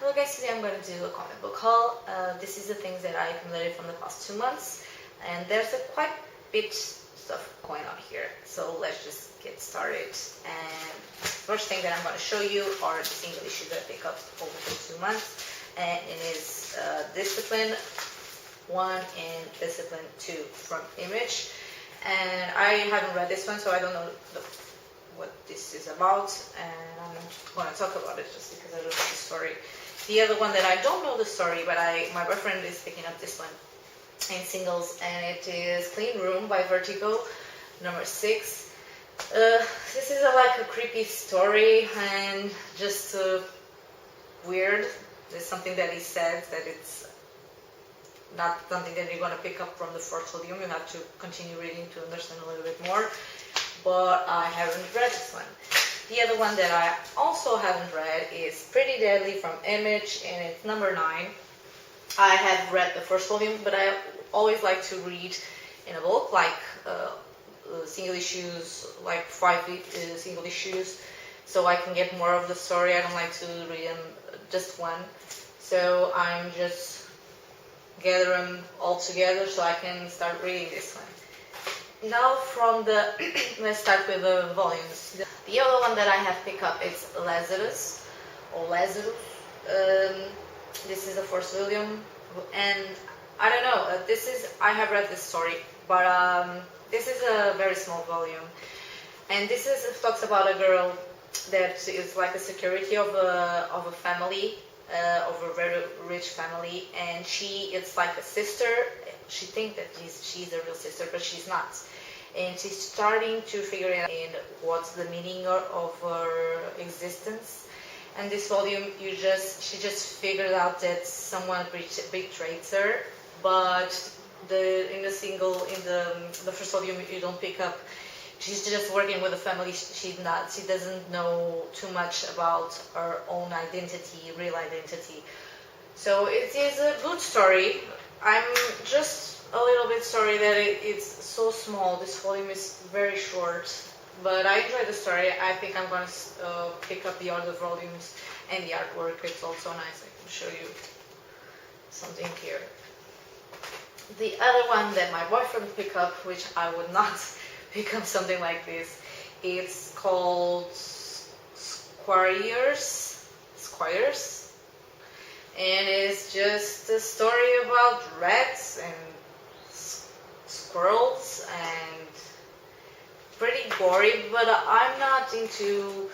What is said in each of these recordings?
Hello guys, today I'm going to do a comic book haul. This is the things that I accumulated from the past 2 months, and there's a quite bit stuff going on here. So let's just get started. And first thing that I'm going to show you are the single issues that I picked up over the 2 months, and it is Discipline 1 and Discipline 2 from Image. And I haven't read this one, so I don't know what this is about, and I'm going to talk about it just because I don't know the story. The other one that I don't know the story, but my boyfriend is picking up this one in singles, and it is Clean Room by Vertigo, number 6. This is like a creepy story and just weird. There's something that he said that it's not something that you're going to pick up from the first volume. You have to continue reading to understand a little bit more. But I haven't read this one. The other one that I also haven't read is Pretty Deadly from Image, and it's number 9. I have read the first volume, but I always like to read in a bulk, like single issues, like 5 single issues, so I can get more of the story. I don't like to read them just one, so I'm just gather them all together so I can start reading this one. Now from the, let's start with the volumes. The other one that I have picked up is Lazarus, or Lazarus. This is the first volume, and I don't know, I have read this story, but this is a very small volume. And talks about a girl that is like a security of a family, of a very rich family, and it's like a sister. She thinks that she's a real sister, but she's not. And she's starting to figure out what's the meaning of her existence. And this volume, she just figured out that someone betrayed her. But in the first volume, you don't pick up. She's just working with a family. She doesn't know too much about her own identity, real identity. So it is a good story. I'm just a little bit sorry that it's so small. This volume is very short, but I enjoy the story. I think I'm going to pick up the other volumes, and the artwork is also nice. I can show you something here. The other one that my boyfriend picked up, which I would not pick up something like this, it's called Squires, and it's just a story about rats and squirrels, and pretty gory, but I'm into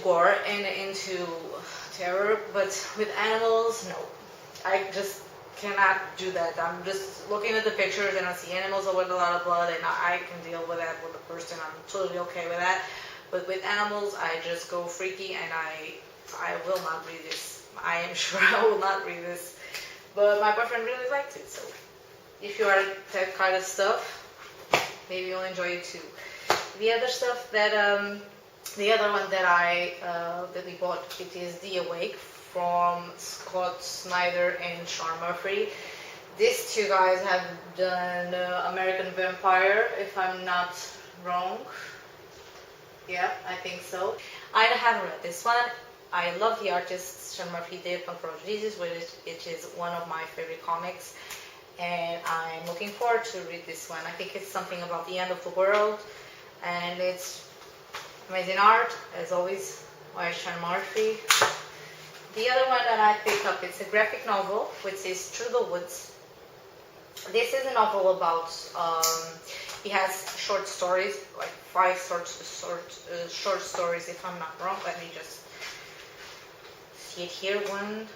gore and into terror, but with animals, no. I just cannot do that. I'm just looking at the pictures and I see animals with a lot of blood, and I can deal with that with a person. I'm totally okay with that. But with animals, I just go freaky, and I will not read this. I am sure I will not read this. But my boyfriend really liked it, so if you are that kind of stuff, maybe you'll enjoy it too. The other stuff the other one that we bought, it is The Awake from Scott Snyder and Sean Murphy. These two guys have done American Vampire, if I'm not wrong. Yeah, I think so. I haven't read this one. I love the artist Sean Murphy did Punk Road Jesus, which is one of my favorite comics, and I'm looking forward to read this one. I think it's something about the end of the world, and it's amazing art, as always, by Sean Murphy. The other one that I picked up, it's a graphic novel, which is Through the Woods. This is a novel about, he has short stories, like 5 short stories, if I'm not wrong. Let me just see it here. 1,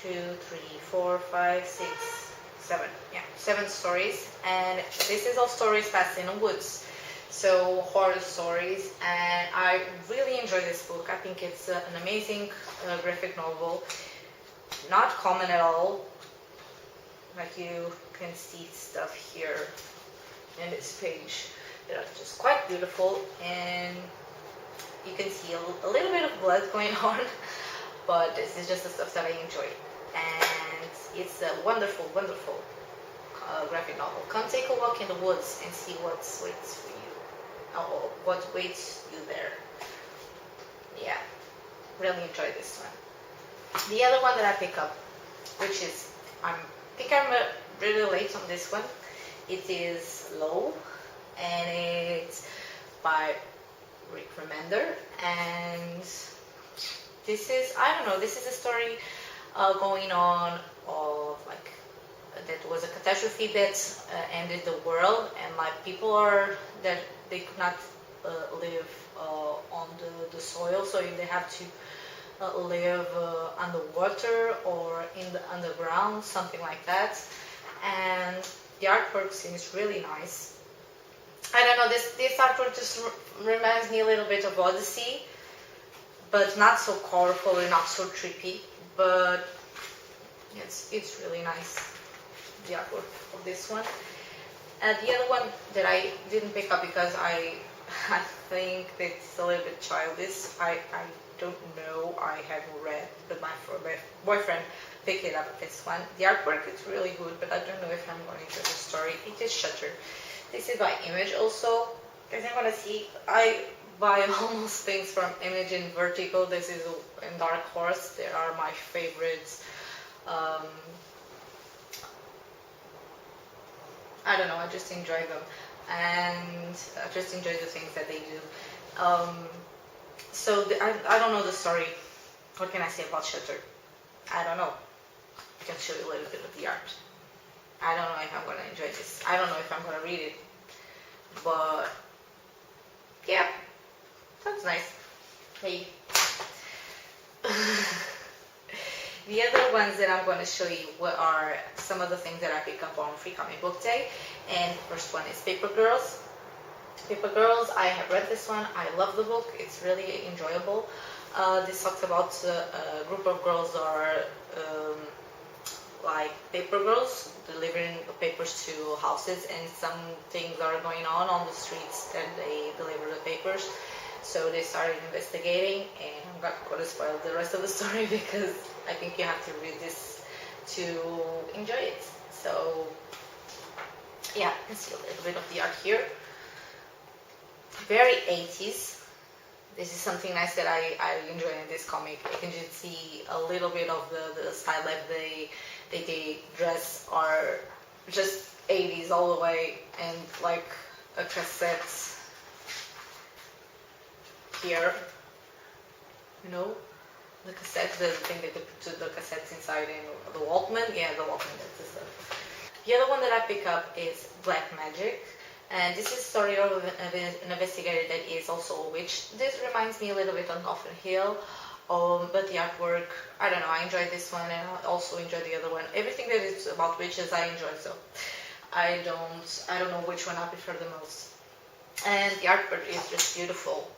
2, 3, 4, 5, 6, 7. Yeah, 7 stories. And this is all stories passed in the woods. So horror stories, and I really enjoy this book. I think it's an amazing graphic novel. Not common at all. Like, you can see stuff here in this page that are just quite beautiful, and you can see a little bit of blood going on, but this is just the stuff that I enjoy, and it's a wonderful, wonderful graphic novel. Come take a walk in the woods and see what waits you there. Yeah, really enjoy this one. The other one that I pick up, which is, I think I'm really late on this one. It is Low, and it's by Rick Remender, and this is, I don't know, this is a story going on of like that was a catastrophe that ended the world, and like people are that they could not live on the soil, so they have to live underwater or in the underground, something like that. And the artwork seems really nice. I don't know, this artwork just reminds me a little bit of Odyssey, but not so colorful and not so trippy. But it's really nice, the artwork of this one. And the other one that I didn't pick up because I think it's a little bit childish. I don't know, I haven't read, but my boyfriend picked it up, this one. The artwork is really good, but I don't know if I'm going to enjoy the story. It is Shutter. This is by Image also. As I'm going to see, I buy almost things from Image and Vertigo. This is in Dark Horse. They are my favorites. I don't know, I just enjoy them, and I just enjoy the things that they do. I don't know the story. What can I say about Shutter? I don't know. I can show you a little bit of the art. I don't know if I'm going to enjoy this. I don't know if I'm going to read it. But, yeah, that's nice. Hey. The other ones that I'm going to show you are some of the things that I pick up on Free Comic Book Day. And the first one is Paper Girls. Paper Girls, I have read this one. I love the book. It's really enjoyable. This talks about a group of girls that are like paper girls, delivering papers to houses, and some things are going on the streets and they deliver the papers. So they started investigating, and I'm not going to spoil the rest of the story because I think you have to read this to enjoy it. So yeah, you can see a little bit of the art here. Very 80s. This is something nice that I enjoy in this comic. I can just see a little bit of the style that they dress are just 80s all the way, and like a cassette here, you know, the cassette, the thing that they put the cassettes inside, and the Walkman, yeah, the Walkman, that's the stuff. The other one that I pick up is Black Magic, and this is a story of an investigator that is also a witch. This reminds me a little bit of Coffin Hill, but the artwork, I don't know, I enjoyed this one, and I also enjoyed the other one. Everything that is about witches I enjoy, so I don't know which one I prefer the most. And the artwork is just beautiful.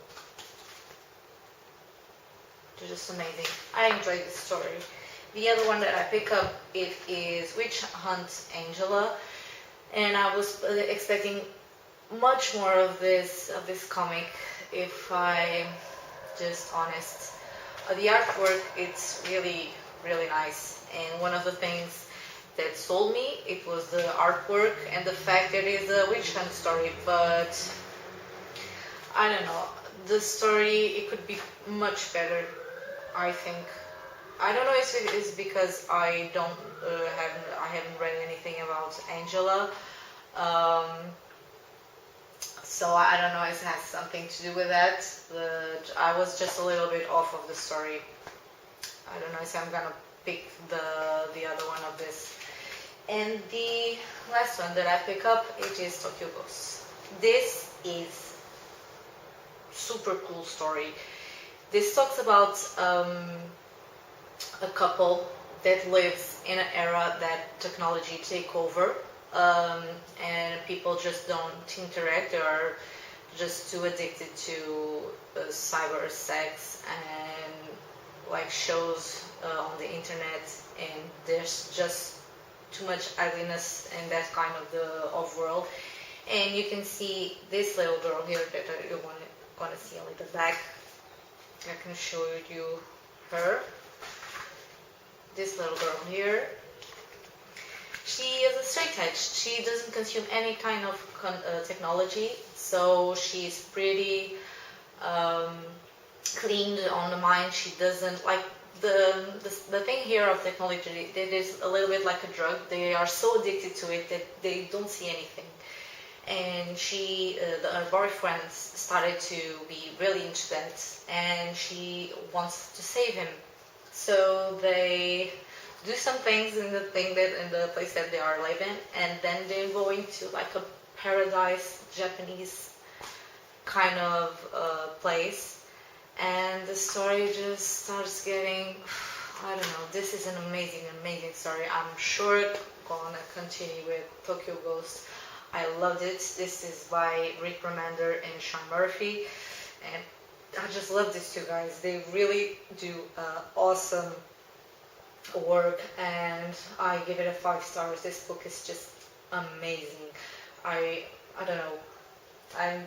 It's just amazing. I enjoyed this story. The other one that I pick up, it is Witch Hunt Angela, and I was expecting much more of this comic, if I'm just honest. The artwork, it's really, really nice, and one of the things that sold me, it was the artwork and the fact that it is a witch hunt story, but I don't know, the story, it could be much better, I think. I don't know if it is because I haven't read anything about Angela, so I don't know if it has something to do with that, but I was just a little bit off of the story. I don't know if I'm gonna pick the other one of this. And the last one that I pick up, it is Tokyo Ghosts. This is super cool story. This talks about a couple that lives in an era that technology take over, and people just don't interact. They are just too addicted to cyber sex and like shows on the internet, and there's just too much ugliness in that kind of world. And you can see this little girl here that you want to see on the back. I can show you her. This little girl here. She is a straight edge. She doesn't consume any kind of technology, so she's pretty cleaned on the mind. She doesn't like the thing here of technology. It is a little bit like a drug. They are so addicted to it that they don't see anything. And her boyfriend started to be really into that, and she wants to save him. So they do some things in the place that they are living, and then they're going to like a paradise Japanese kind of place, and the story just starts getting, I don't know, this is an amazing story. I'm sure it's gonna continue with Tokyo Ghost. I loved it. This is by Rick Remender and Sean Murphy, and I just love these two guys. They really do awesome work, and I give it a 5 stars. This book is just amazing. I don't know. I'm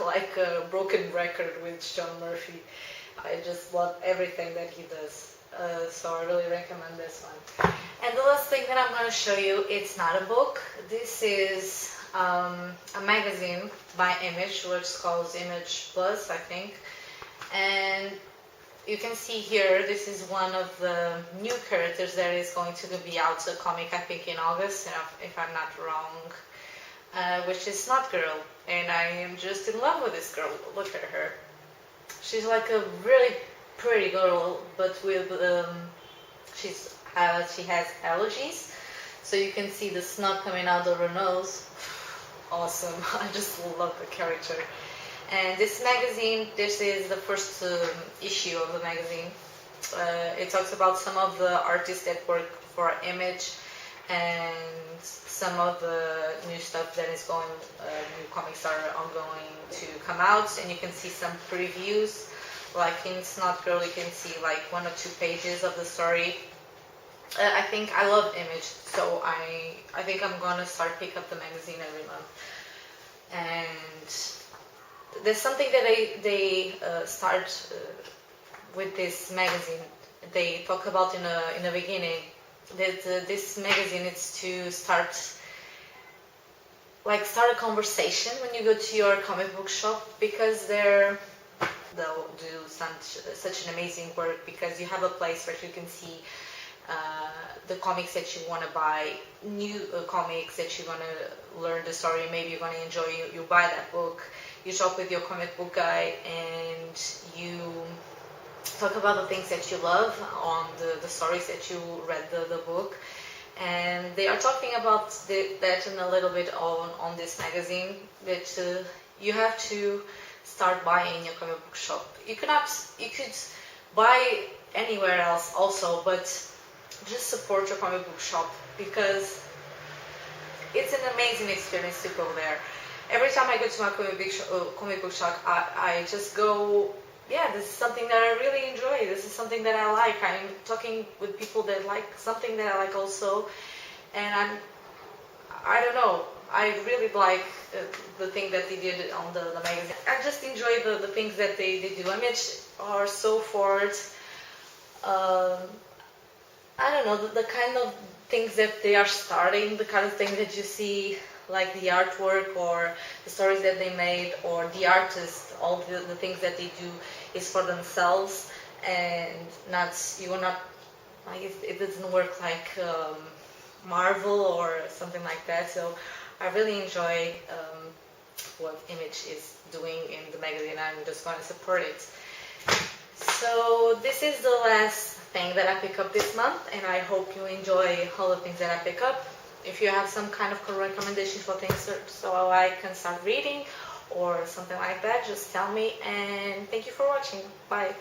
like a broken record with Sean Murphy. I just love everything that he does. So I really recommend this one. And the last thing that I'm going to show you, it's not a book. This is a magazine by Image, which is called Image Plus, I think. And you can see here, this is one of the new characters that is going to be out, a comic I think in August, if I'm not wrong, which is Snot Girl. And I am just in love with this girl. Look at her. She's like a really pretty girl, but with she has allergies, so you can see the snot coming out of her nose. Awesome. I just love the character. And this magazine, this is the first issue of the magazine. It talks about some of the artists that work for Image and some of the new stuff that is going, new comics are going to come out, and you can see some previews. Like in Snot Girl, you can see like 1 or 2 pages of the story. I think I love Image, so I think I'm gonna start pick up the magazine every month. And there's something that they start with this magazine. They talk about in the beginning that this magazine is to start a conversation when you go to your comic book shop, because they'll do such an amazing work, because you have a place where you can see the comics that you want to buy, new comics that you're going to learn the story, maybe you're going to enjoy. You buy that book, you shop with your comic book guy, and you talk about the things that you love on the stories that you read the book. And they are talking about that in a little bit on this magazine, that you have to start buying in your comic book shop. You could buy anywhere else also, but just support your comic book shop, because it's an amazing experience to go there. Every time I go to my comic book shop, I just go, yeah, this is something that I really enjoy. This is something that I like. I'm talking with people that like something that I like also, and I don't know, I really like the thing that they did on the magazine. I just enjoy the things that they do. Image are so forward. I don't know, the kind of things that they are starting, the kind of things that you see, like the artwork or the stories that they made, or the artists, all the things that they do is for themselves, and you are not, like, it doesn't work like Marvel or something like that. So I really enjoy what Image is doing in the magazine. I'm just going to support it. So this is the last thing that I pick up this month, and I hope you enjoy all the things that I pick up. If you have some kind of recommendation for things so I can start reading or something like that, just tell me. And thank you for watching. Bye.